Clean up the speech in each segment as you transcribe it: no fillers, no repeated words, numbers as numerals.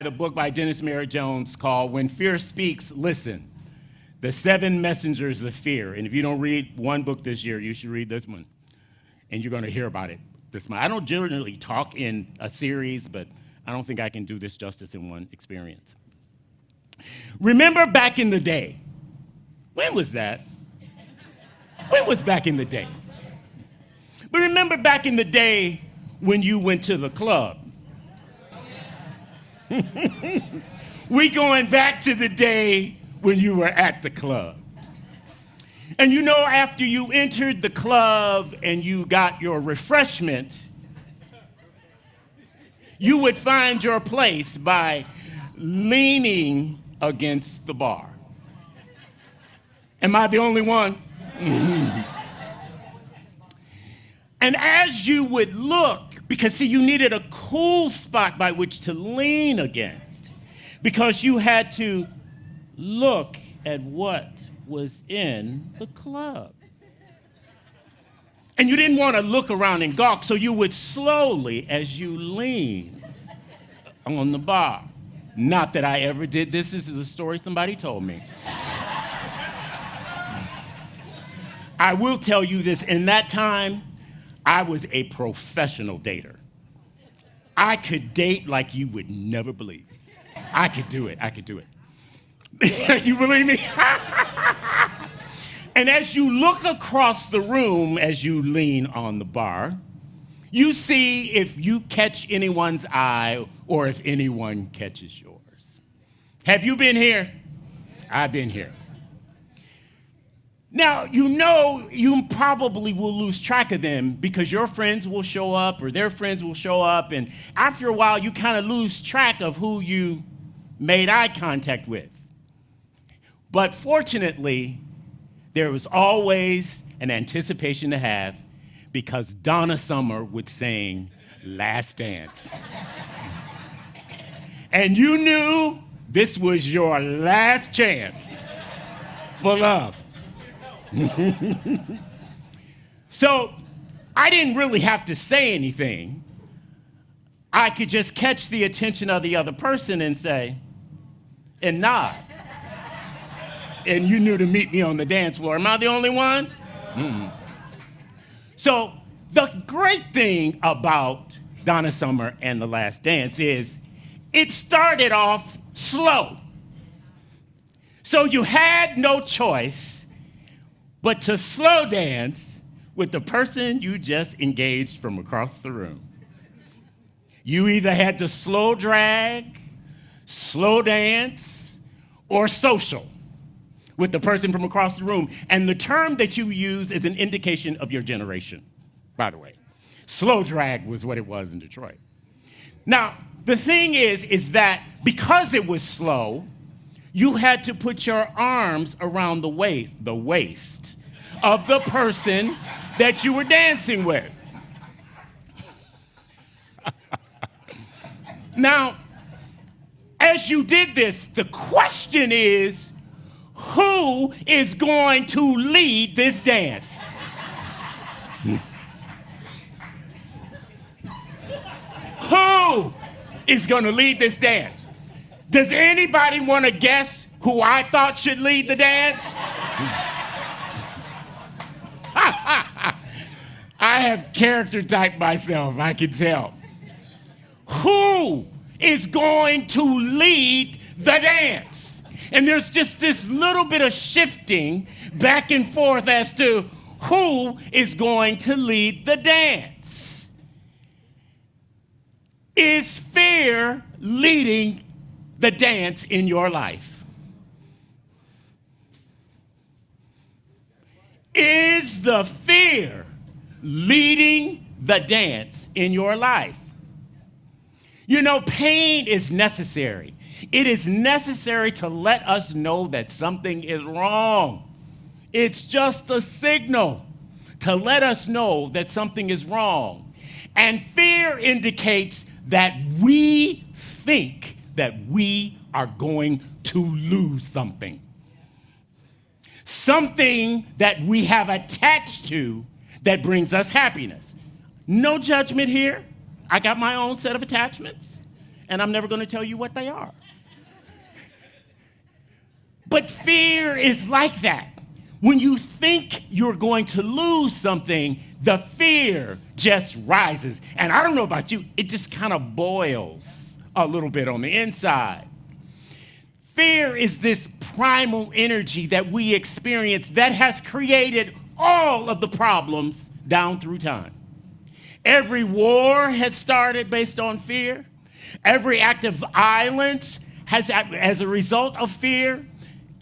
The book by Dennis Merritt Jones called When Fear Speaks, Listen, The Seven Messengers of Fear. And if you don't read one book this year, you should read this one. And you're going to hear about it this month. I don't generally talk in a series, but I don't think I can do this justice in one experience. Remember back in the day. When was that? When was back in the day? But remember back in the day when you went to the club. We going back to the day when you were at the club. And you know, after you entered the club and you got your refreshment, you would find your place by leaning against the bar. Am I the only one? And as you would look, because see, you needed a cool spot by which to lean against, because you had to look at what was in the club. And you didn't want to look around and gawk, so you would slowly, as you lean on the bar. Not that I ever did this. This is a story somebody told me. I will tell you this, in that time, I was a professional dater. I could date like you would never believe. I could do it. You believe me? And as you look across the room as you lean on the bar, you see if you catch anyone's eye or if anyone catches yours. Have you been here? I've been here. Now, you know you probably will lose track of them because your friends will show up or their friends will show up, and after a while, you kind of lose track of who you made eye contact with. But fortunately, there was always an anticipation to have because Donna Summer would sing Last Dance. And you knew this was your last chance for love. So I didn't really have to say anything. I could just catch the attention of the other person and say, and nod. And you knew to meet me on the dance floor. Am I the only one? Mm-hmm. So the great thing about Donna Summer and The Last Dance is it started off slow. So you had no choice but to slow dance with the person you just engaged from across the room. You either had to slow drag, slow dance, or social with the person from across the room. And the term that you use is an indication of your generation, by the way. Slow drag was what it was in Detroit. Now, the thing is that because it was slow, you had to put your arms around the waist of the person that you were dancing with. Now, as you did this, the question is, who is going to lead this dance? Who is going to lead this dance? Does anybody want to guess who I thought should lead the dance? I have character typed myself, I can tell. Who is going to lead the dance? And there's just this little bit of shifting back and forth as to who is going to lead the dance. Is fear leading the dance in your life? Is the fear leading the dance in your life? You know, pain is necessary. It is necessary to let us know that something is wrong. It's just a signal to let us know that something is wrong. And fear indicates that we think that we are going to lose something. Something that we have attached to that brings us happiness. No judgment here. I got my own set of attachments. and I'm never going to tell you what they are. But fear is like that. When you think you're going to lose something, the fear just rises. And I don't know about you, it just kind of boils a little bit on the inside. Fear is this primal energy that we experience that has created all of the problems down through time. Every war has started based on fear. Every act of violence has, as a result of fear.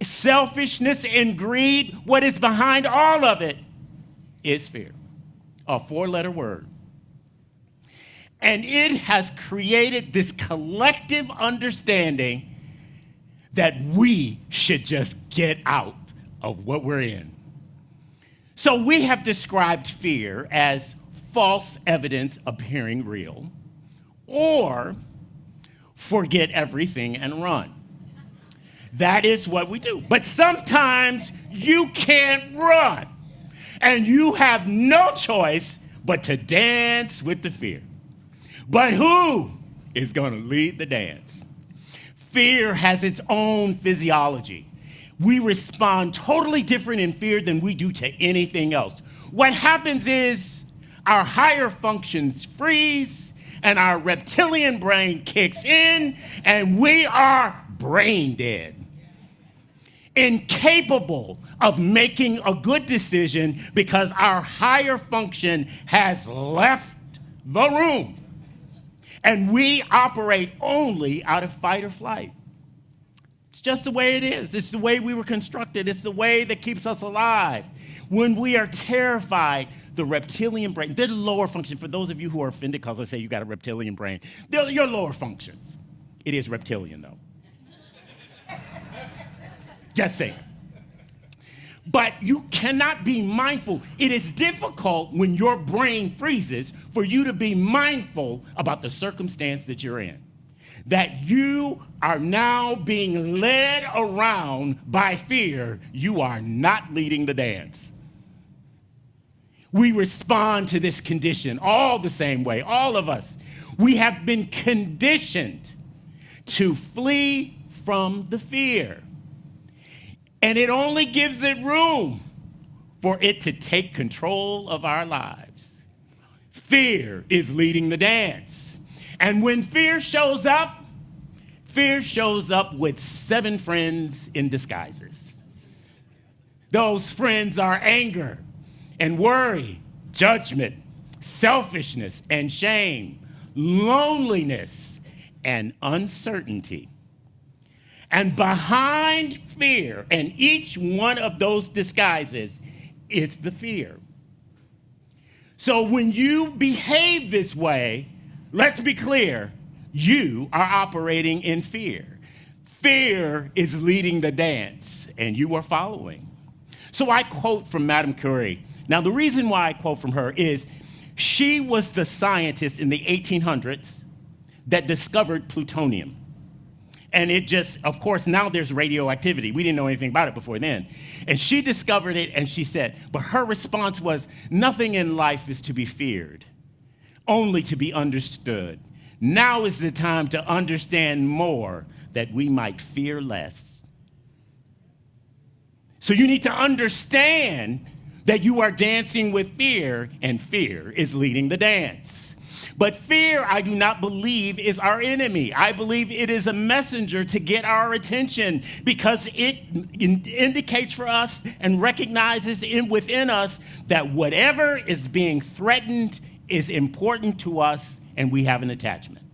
Selfishness and greed, what is behind all of it is fear, a 4-letter word. And it has created this collective understanding that we should just get out of what we're in. So we have described fear as false evidence appearing real, or forget everything and run. That is what we do. But sometimes you can't run, and you have no choice but to dance with the fear. But who is going to lead the dance? Fear has its own physiology. We respond totally different in fear than we do to anything else. What happens is our higher functions freeze, and our reptilian brain kicks in, and we are brain dead, incapable of making a good decision because our higher function has left the room. And we operate only out of fight or flight. It's just the way it is. It's the way we were constructed. It's the way that keeps us alive. When we are terrified, the reptilian brain, the lower function, for those of you who are offended because I say you got a reptilian brain, they're your lower functions. It is reptilian, though. Just saying. But you cannot be mindful. It is difficult when your brain freezes for you to be mindful about the circumstance that you're in. That you are now being led around by fear. You are not leading the dance. We respond to this condition all the same way, all of us. We have been conditioned to flee from the fear. And it only gives it room for it to take control of our lives. Fear is leading the dance. And when fear shows up with 7 friends in disguises. Those friends are anger and worry, judgment, selfishness and shame, loneliness and uncertainty. And behind fear, and each one of those disguises, is the fear. So when you behave this way, let's be clear, you are operating in fear. Fear is leading the dance, and you are following. So I quote from Madame Curie. Now, the reason why I quote from her is she was the scientist in the 1800s that discovered plutonium. And it just, of course, now there's radioactivity. We didn't know anything about it before then. And she discovered it, and she said, but her response was, nothing in life is to be feared, only to be understood. Now is the time to understand more that we might fear less. So you need to understand that you are dancing with fear, and fear is leading the dance. But fear, I do not believe, is our enemy. I believe it is a messenger to get our attention because it indicates for us and recognizes within us that whatever is being threatened is important to us and we have an attachment.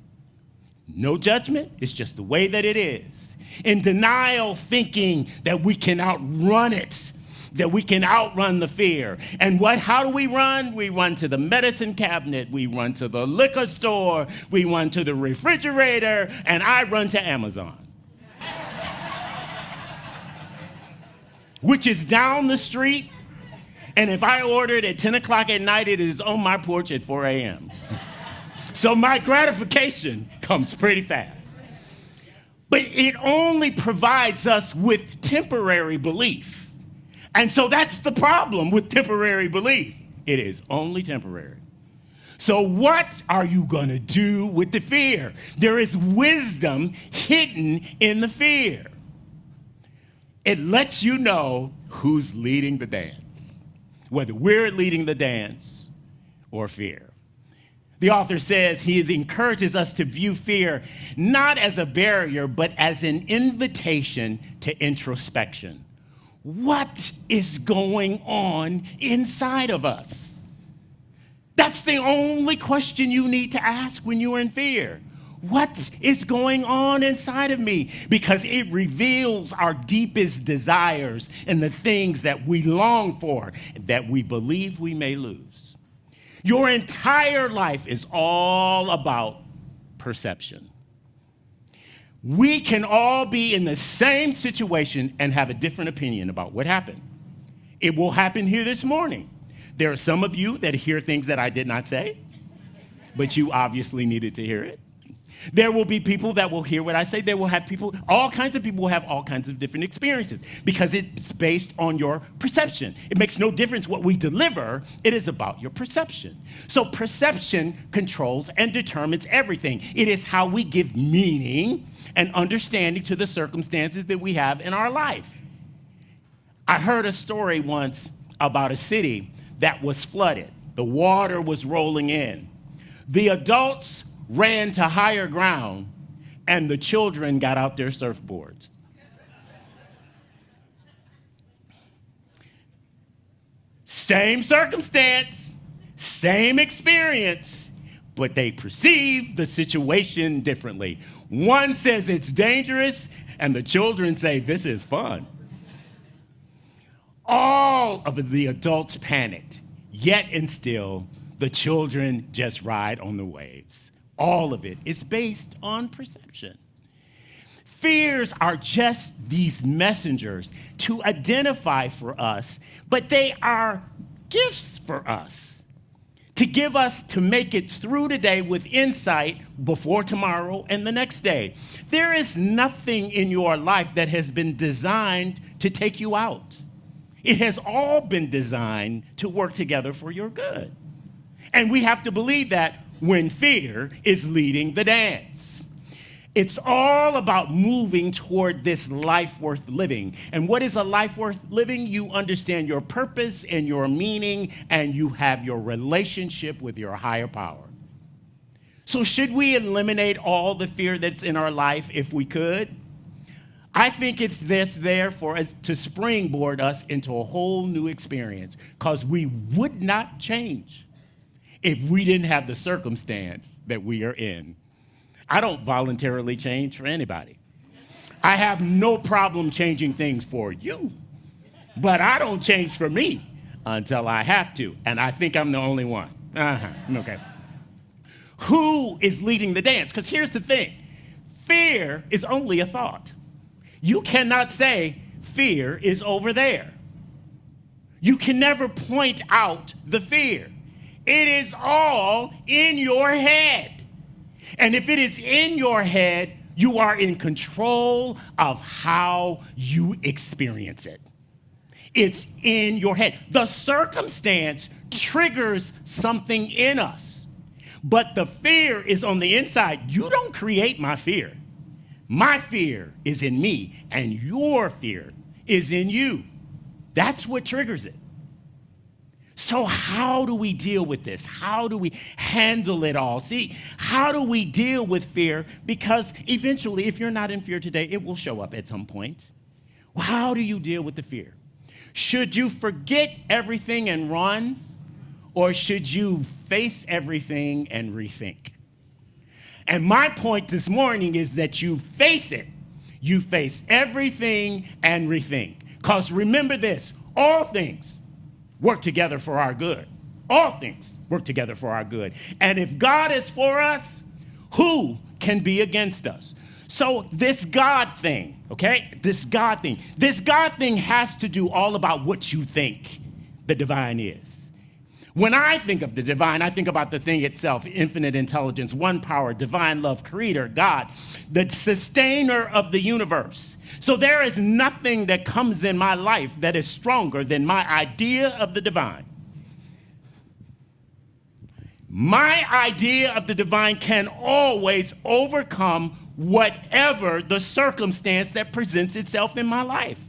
No judgment, it's just the way that it is. In denial, thinking that we can outrun it, that we can outrun the fear. And how do we run? We run to the medicine cabinet, we run to the liquor store, we run to the refrigerator, and I run to Amazon. Which is down the street, and if I order it at 10 o'clock at night, it is on my porch at 4 a.m. So my gratification comes pretty fast. But it only provides us with temporary belief. And so that's the problem with temporary belief. It is only temporary. So what are you going to do with the fear? There is wisdom hidden in the fear. It lets you know who's leading the dance, whether we're leading the dance or fear. The author says he encourages us to view fear not as a barrier, but as an invitation to introspection. What is going on inside of us? That's the only question you need to ask when you're in fear. What is going on inside of me? Because it reveals our deepest desires and the things that we long for, that we believe we may lose. Your entire life is all about perception. We can all be in the same situation and have a different opinion about what happened. It will happen here this morning. There are some of you that hear things that I did not say, but you obviously needed to hear it. There will be people that will hear what I say. There will have people, all kinds of people will have all kinds of different experiences because it's based on your perception. It makes no difference what we deliver. It is about your perception. So perception controls and determines everything. It is how we give meaning and understanding to the circumstances that we have in our life. I heard a story once about a city that was flooded. The water was rolling in. The adults ran to higher ground, and the children got out their surfboards. Same circumstance, same experience, but they perceive the situation differently. One says it's dangerous, and the children say this is fun. All of the adults panicked, yet and still, the children just ride on the waves. All of it is based on perception. Fears are just these messengers to identify for us, but they are gifts for us to make it through today with insight before tomorrow and the next day. There is nothing in your life that has been designed to take you out. It has all been designed to work together for your good. And we have to believe that when fear is leading the dance. It's all about moving toward this life worth living. And what is a life worth living? You understand your purpose and your meaning, and you have your relationship with your higher power. So should we eliminate all the fear that's in our life if we could? I think it's there for us to springboard us into a whole new experience, because we would not change if we didn't have the circumstance that we are in. I don't voluntarily change for anybody. I have no problem changing things for you, but I don't change for me until I have to, and I think I'm the only one. Okay. Who is leading the dance? Because here's the thing. Fear is only a thought. You cannot say fear is over there. You can never point out the fear. It is all in your head. And if it is in your head, you are in control of how you experience it. It's in your head. The circumstance triggers something in us, but the fear is on the inside. You don't create my fear. My fear is in me, and your fear is in you. That's what triggers it. So how do we deal with this? How do we handle it all? See, how do we deal with fear? Because eventually, if you're not in fear today, it will show up at some point. Well, how do you deal with the fear? Should you forget everything and run? Or should you face everything and rethink? And my point this morning is that you face it. You face everything and rethink. Because remember this, all things work together for our good. All things work together for our good. And if God is for us, who can be against us? So this God thing, okay? This God thing has to do all about what you think the divine is. When I think of the divine, I think about the thing itself, infinite intelligence, one power, divine love, creator, God, the sustainer of the universe. So there is nothing that comes in my life that is stronger than my idea of the divine. My idea of the divine can always overcome whatever the circumstance that presents itself in my life,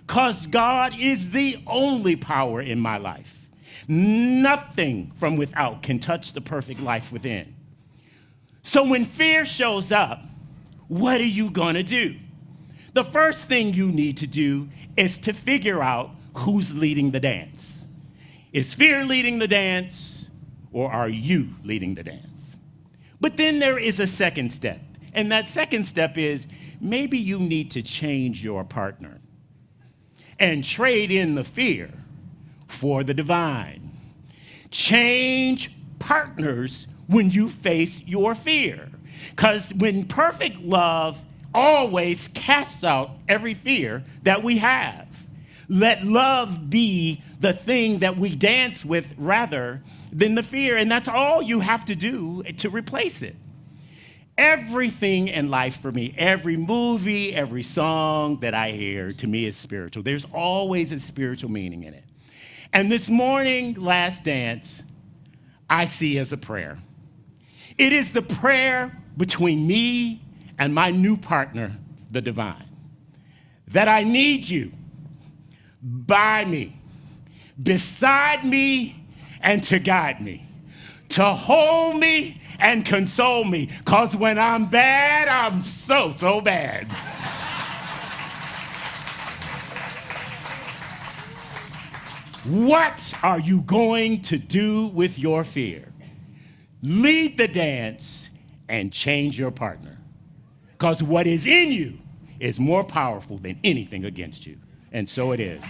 because God is the only power in my life. Nothing from without can touch the perfect life within. So when fear shows up, what are you going to do? The first thing you need to do is to figure out who's leading the dance. Is fear leading the dance, or are you leading the dance? But then there is a second step, and that second step is maybe you need to change your partner and trade in the fear for the divine. Change partners when you face your fear. Because when perfect love always casts out every fear that we have. Let love be the thing that we dance with rather than the fear. And that's all you have to do to replace it. Everything in life for me, every movie, every song that I hear, to me is spiritual. There's always a spiritual meaning in it. And this morning, Last Dance, I see as a prayer. It is the prayer between me and my new partner, the divine, that I need you by me, beside me, and to guide me, to hold me and console me, because when I'm bad, I'm so, so bad. What are you going to do with your fear? Lead the dance and change your partner. Because what is in you is more powerful than anything against you. And so it is.